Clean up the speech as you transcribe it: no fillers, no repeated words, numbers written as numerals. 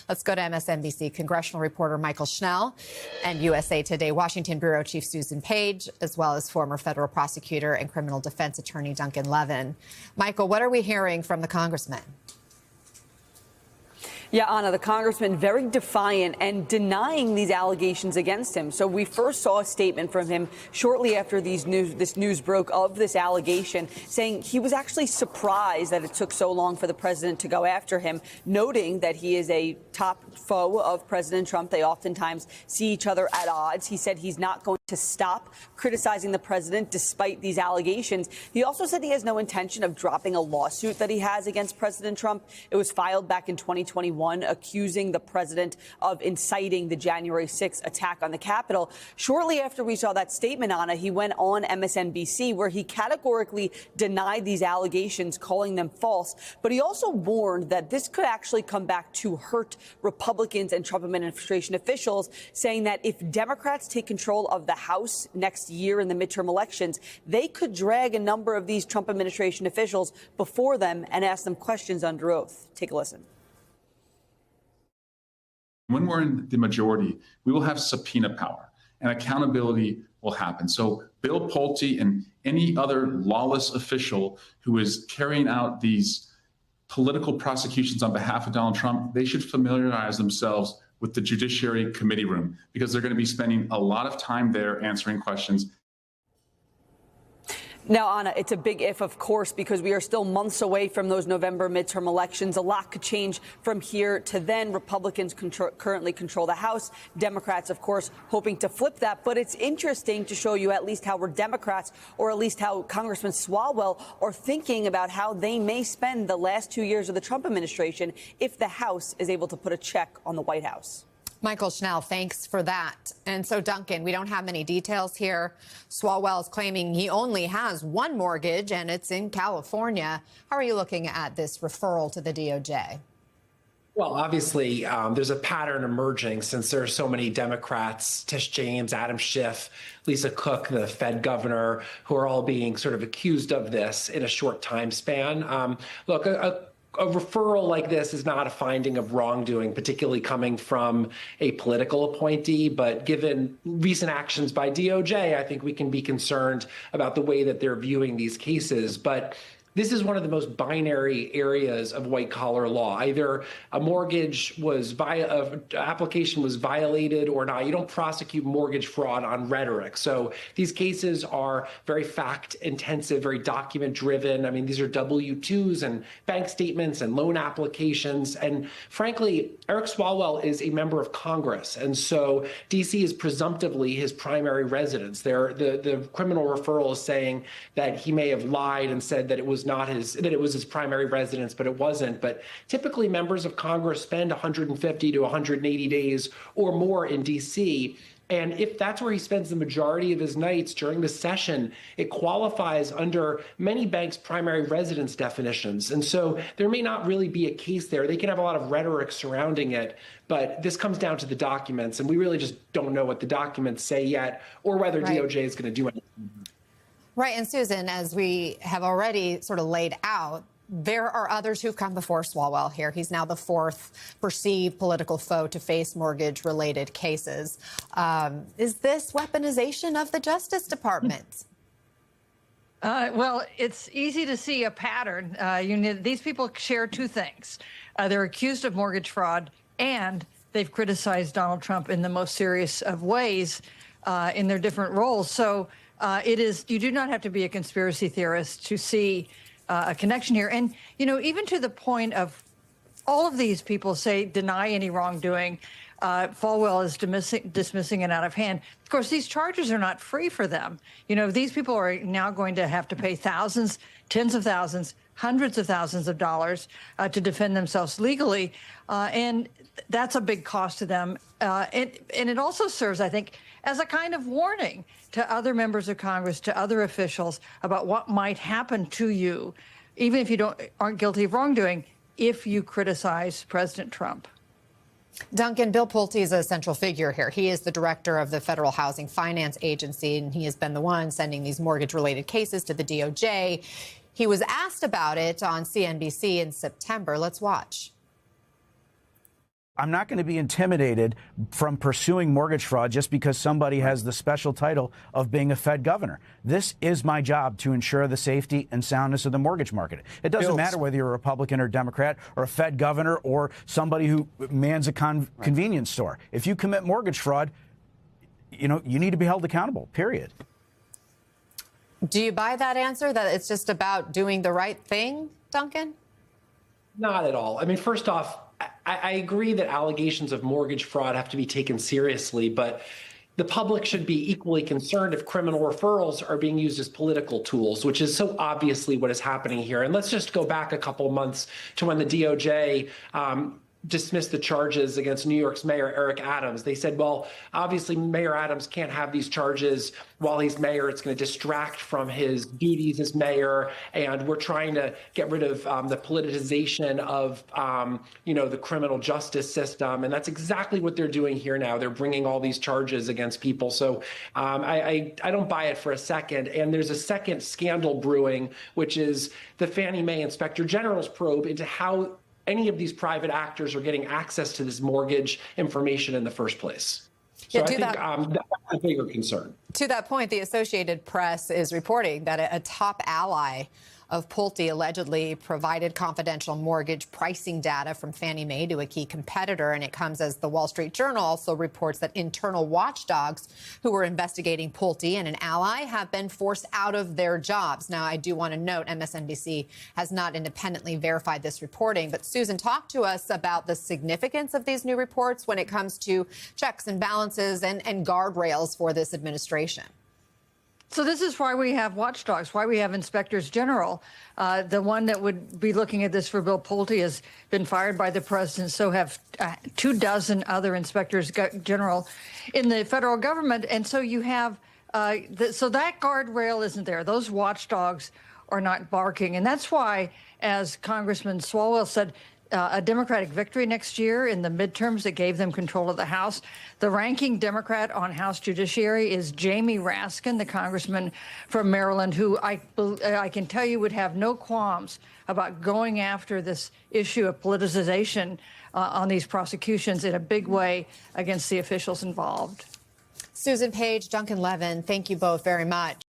Let's go to MSNBC congressional reporter Michael Schnell and USA Today Washington bureau chief Susan Page, as well as former federal prosecutor and criminal defense attorney Duncan Levin. Michael, what are we hearing from the congressman? Yeah, Anna, the congressman very defiant and denying these allegations against him. So we first saw a statement from him shortly after this news broke of this allegation, saying he was actually surprised that it took so long for the president to go after him, noting that he is a top foe of President Trump. They oftentimes see each other at odds. He said he's not going to stop criticizing the president despite these allegations. He also said he has no intention of dropping a lawsuit that he has against President Trump. It was filed back in 2021. Accusing the president of inciting the January 6th attack on the Capitol. Shortly after we saw that statement, Anna, he went on MSNBC where he categorically denied these allegations, calling them false. But he also warned that this could actually come back to hurt Republicans and Trump administration officials, saying that if Democrats take control of the House next year in the midterm elections, they could drag a number of these Trump administration officials before them and ask them questions under oath. Take a listen. When we're in the majority, we will have subpoena power and accountability will happen. So Bill Pulte and any other lawless official who is carrying out these political prosecutions on behalf of Donald Trump, they should familiarize themselves with the Judiciary Committee room because they're going to be spending a lot of time there answering questions. Now, Anna, it's a big if, of course, because we are still months away from those November midterm elections. A lot could change from here to then. Republicans currently control the House. Democrats, of course, hoping to flip that. But it's interesting to show you at least how we're Democrats, or at least how Congressman Swalwell are thinking about how they may spend the last 2 years of the Trump administration if the House is able to put a check on the White House. Michael Schnell, thanks for that. And so, Duncan, we don't have many details here. Swalwell is claiming he only has one mortgage, and it's in California. How are you looking at this referral to the DOJ? Well, obviously, there's a pattern emerging since there are so many Democrats, Tish James, Adam Schiff, Lisa Cook, the Fed governor, who are all being sort of accused of this in a short time span. Look, a referral like this is not a finding of wrongdoing, particularly coming from a political appointee. But given recent actions by DOJ, I think we can be concerned about the way that they're viewing these cases. But this is one of the most binary areas of white collar law. Either a mortgage application was violated or not. You don't prosecute mortgage fraud on rhetoric. So these cases are very fact intensive, very document driven. I mean, these are W-2s and bank statements and loan applications. And frankly, Eric Swalwell is a member of Congress. And so DC is presumptively his primary residence. The criminal referral is saying that he may have lied and said that it was his primary residence, but it wasn't. But typically members of Congress spend 150 to 180 days or more in D.C. And if that's where he spends the majority of his nights during the session, it qualifies under many banks' primary residence definitions. And so there may not really be a case there. They can have a lot of rhetoric surrounding it, but this comes down to the documents. And we really just don't know what the documents say yet or whether DOJ is going to do anything. Right. And Susan, as we have already sort of laid out, there are others who've come before Swalwell here. He's now the fourth perceived political foe to face mortgage-related cases. Is this weaponization of the Justice Department? Well, it's easy to see a pattern. These people share two things. They're accused of mortgage fraud, and they've criticized Donald Trump in the most serious of ways in their different roles. So you do not have to be a conspiracy theorist to see a connection here. And, even to the point of all of these people deny any wrongdoing, Swalwell is dismissing it out of hand. Of course, these charges are not free for them. These people are now going to have to pay thousands, tens of thousands, hundreds of thousands of dollars to defend themselves legally. And that's a big cost to them. And it also serves, I think, as a kind of warning to other members of Congress, to other officials about what might happen to you, even if you aren't guilty of wrongdoing, if you criticize President Trump. Duncan, Bill Pulte is a central figure here. He is the director of the Federal Housing Finance Agency, and he has been the one sending these mortgage-related cases to the DOJ. He was asked about it on CNBC in September. Let's watch. I'm not going to be intimidated from pursuing mortgage fraud just because somebody has the special title of being a Fed governor. This is my job to ensure the safety and soundness of the mortgage market. It doesn't matter whether you're a Republican or Democrat or a Fed governor or somebody who mans a convenience store. If you commit mortgage fraud, you need to be held accountable, period. Do you buy that answer, that it's just about doing the right thing, Duncan? Not at all. I mean, first off, I agree that allegations of mortgage fraud have to be taken seriously, but the public should be equally concerned if criminal referrals are being used as political tools, which is so obviously what is happening here. And let's just go back a couple of months to when the DOJ dismissed the charges against New York's Mayor Eric Adams. They said, well, obviously Mayor Adams can't have these charges while he's mayor. It's going to distract from his duties as mayor. And we're trying to get rid of the politicization of, the criminal justice system. And that's exactly what they're doing here now. They're bringing all these charges against people. So I don't buy it for a second. And there's a second scandal brewing, which is the Fannie Mae Inspector General's probe into how any of these private actors are getting access to this mortgage information in the first place. So I think that's a bigger concern. To that point, the Associated Press is reporting that a top ally of Pulte allegedly provided confidential mortgage pricing data from Fannie Mae to a key competitor. And it comes as the Wall Street Journal also reports that internal watchdogs who were investigating Pulte and an ally have been forced out of their jobs. Now, I do want to note MSNBC has not independently verified this reporting. But Susan, talk to us about the significance of these new reports when it comes to checks and balances and guardrails for this administration. So this is why we have watchdogs, why we have inspectors general. The one that would be looking at this for Bill Pulte has been fired by the president. So have 24 other inspectors general in the federal government. And so you have so that guardrail isn't there. Those watchdogs are not barking. And that's why, as Congressman Swalwell said, a Democratic victory next year in the midterms that gave them control of the House. The ranking Democrat on House Judiciary is Jamie Raskin, the congressman from Maryland, who I can tell you would have no qualms about going after this issue of politicization on these prosecutions in a big way against the officials involved. Susan Page, Duncan Levin, thank you both very much.